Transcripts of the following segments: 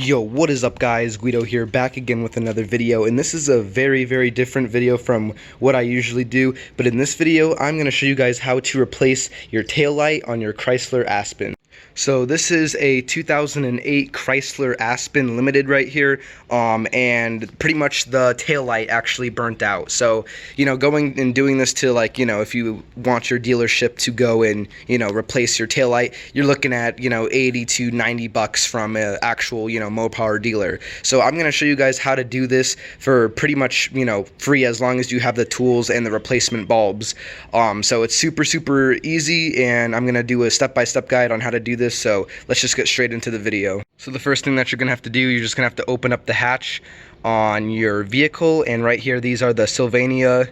Yo, what is up guys? Guido here, back again with another video, and this is a very different video from what I usually do, but in this video I'm going to show you guys how to replace your taillight on your Chrysler Aspen. So this is a 2008 Chrysler Aspen Limited right here, and pretty much the taillight actually burnt out. So, going and doing this to, like, if you want your dealership to go and, replace your taillight, you're looking at, 80 to 90 bucks from an actual, Mopar dealer. So I'm going to show you guys how to do this for pretty much, free, as long as you have the tools and the replacement bulbs. So it's super easy, and I'm going to do a step-by-step guide on how to do this. So let's just get straight into the video. So the first thing that you're gonna have to do, you're just gonna have to open up the hatch on your vehicle, and right here, these are the Sylvania.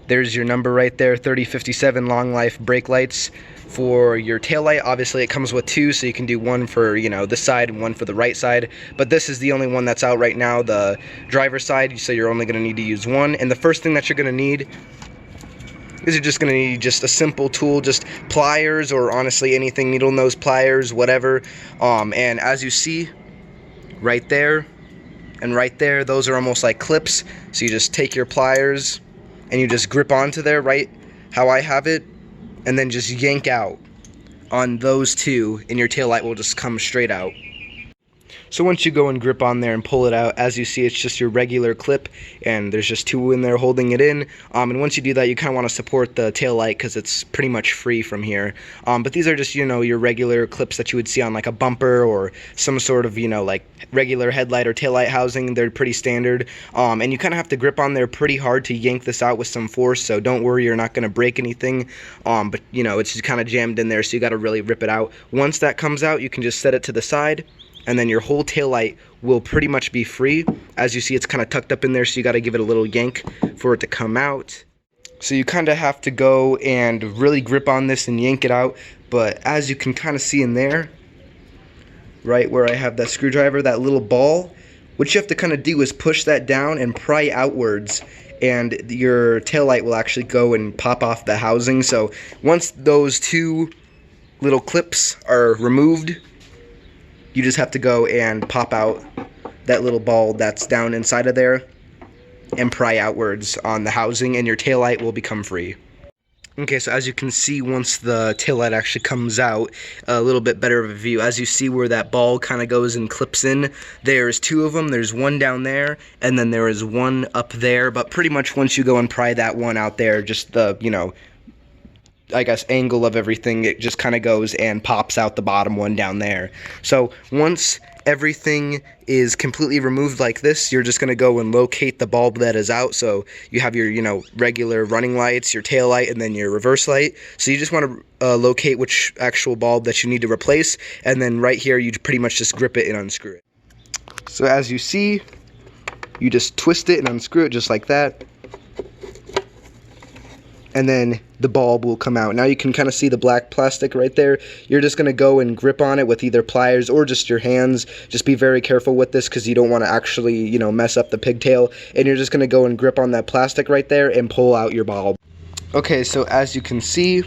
There's your number right there, 3057 long life brake lights. For your taillight, obviously it comes with two, so you can do one for this side and one for the right side, but this is the only one that's out right now, the driver's side, so you're only going to need to use one. And the first thing that you're going to need is you're just going to need just a simple tool, just pliers, or honestly anything, needle nose pliers, whatever. And as you see right there and right there, those are almost like clips, so you just take your pliers and you just grip onto there, right how I have it, and then just yank out on those two, and your taillight will just come straight out. So once you go and grip on there and pull it out, as you see, it's just your regular clip, and there's just two in there holding it in. And once you do that, you kind of want to support the taillight because it's pretty much free from here. But these are just, your regular clips that you would see on like a bumper or some sort of, like regular headlight or taillight housing. They're pretty standard. And you kind of have to grip on there pretty hard to yank this out with some force, so don't worry, you're not going to break anything. But, it's just kind of jammed in there, so you got to really rip it out. Once that comes out, you can just set it to the side, and then your whole taillight will pretty much be free. As you see, it's kind of tucked up in there, so you got to give it a little yank for it to come out. So you kind of have to go and really grip on this and yank it out. But as you can kind of see in there, right where I have that screwdriver, that little ball, what you have to kind of do is push that down and pry outwards, and your taillight will actually go and pop off the housing. So once those two little clips are removed, you just have to go and pop out that little ball that's down inside of there and pry outwards on the housing, and your taillight will become free. Okay, so as you can see, once the taillight actually comes out, a little bit better of a view. As you see where that ball kind of goes and clips in, there's two of them. There's one down there, and then there is one up there. But pretty much once you go and pry that one out there, just the, I guess, angle of everything, it just kind of goes and pops out the bottom one down there. So once everything is completely removed like this, you're just going to go and locate the bulb that is out. So you have your, regular running lights, your tail light, and then your reverse light. So you just want to locate which actual bulb that you need to replace, and then right here you pretty much just grip it and unscrew it. So as you see, you just twist it and unscrew it just like that, and then the bulb will come out. Now you can kind of see the black plastic right there. You're just going to go and grip on it with either pliers or just your hands. Just be very careful with this because you don't want to actually, mess up the pigtail. And you're just going to go and grip on that plastic right there and pull out your bulb. Okay, so as you can see,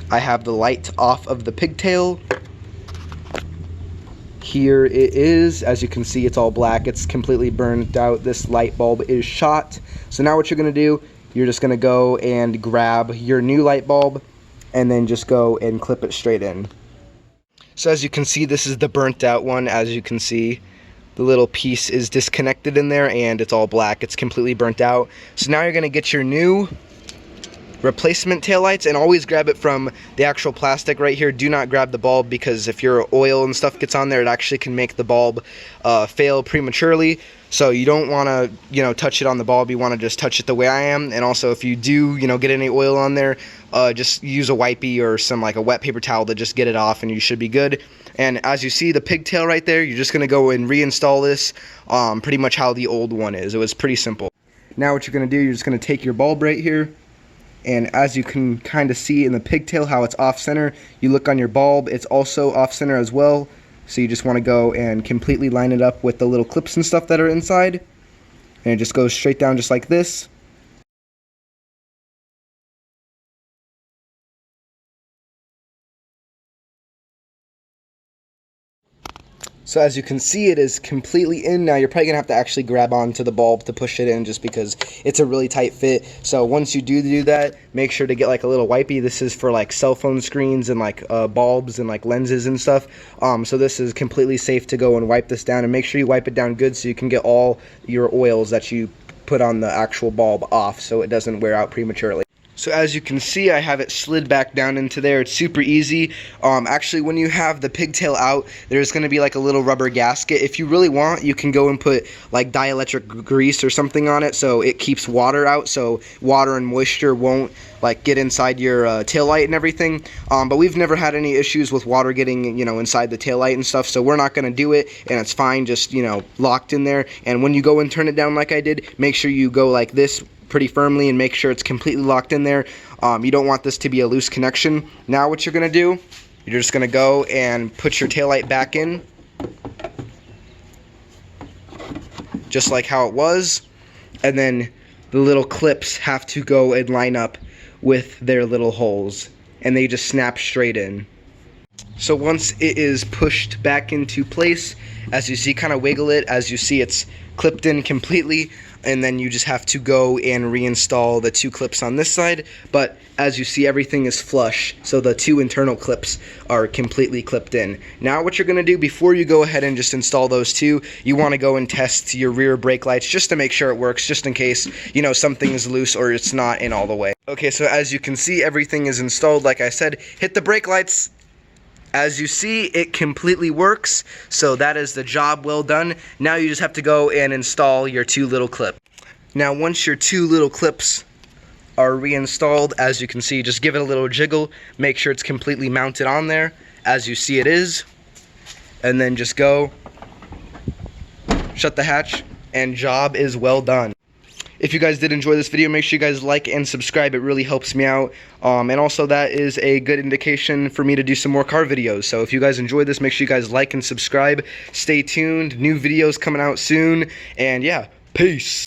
I have the light off of the pigtail. Here it is. As you can see, it's all black. It's completely burned out. This light bulb is shot. So now what you're going to do, you're just going to go and grab your new light bulb and then just go and clip it straight in. So as you can see, this is the burnt out one. As you can see, the little piece is disconnected in there and it's all black. It's completely burnt out. So now you're going to get your new replacement taillights, and always grab it from the actual plastic right here. Do not grab the bulb, because if your oil and stuff gets on there, it actually can make the bulb fail prematurely. So you don't want to, touch it on the bulb. You want to just touch it the way I am. And also, if you do, get any oil on there, just use a wipey or some like a wet paper towel to just get it off, and you should be good. And as you see the pigtail right there, you're just going to go and reinstall this pretty much how the old one is. It was pretty simple. Now what you're going to do, you're just going to take your bulb right here, and as you can kind of see in the pigtail how it's off center, you look on your bulb, it's also off center as well. So you just want to go and completely line it up with the little clips and stuff that are inside, and it just goes straight down just like this. So as you can see, it is completely in now. You're probably gonna have to actually grab onto the bulb to push it in, just because it's a really tight fit. So once you do that, make sure to get like a little wipey. This is for like cell phone screens and like bulbs and like lenses and stuff. So this is completely safe to go and wipe this down, and make sure you wipe it down good so you can get all your oils that you put on the actual bulb off, so it doesn't wear out prematurely. So as you can see, I have it slid back down into there. It's super easy. Actually, when you have the pigtail out, there's going to be like a little rubber gasket. If you really want, you can go and put like dielectric grease or something on it so it keeps water out, so water and moisture won't like get inside your taillight and everything. But we've never had any issues with water getting, you know, inside the taillight and stuff, so we're not going to do it, and it's fine, just, you know, locked in there. And when you go and turn it down like I did, make sure you go like this pretty firmly and make sure it's completely locked in there. You don't want this to be a loose connection. Now what you're gonna do, you're just gonna go and put your taillight back in, just like how it was, and then the little clips have to go and line up with their little holes, and they just snap straight in. So once it is pushed back into place, as you see, kind of wiggle it, as you see it's clipped in completely, and then you just have to go and reinstall the two clips on this side. But as you see, everything is flush, so the two internal clips are completely clipped in. Now what you're going to do, before you go ahead and just install those two, you want to go and test your rear brake lights just to make sure it works, just in case, you know, something is loose or it's not in all the way. Okay, so as you can see, everything is installed. Like I said, hit the brake lights. As you see, it completely works, so that is the job well done. Now you just have to go and install your two little clips. Now once your two little clips are reinstalled, as you can see, just give it a little jiggle, make sure it's completely mounted on there, as you see it is, and then just go, shut the hatch, and job is well done. If you guys did enjoy this video, make sure you guys like and subscribe. It really helps me out. And also that is a good indication for me to do some more car videos. So if you guys enjoyed this, make sure you guys like and subscribe. Stay tuned. New videos coming out soon. And yeah, peace.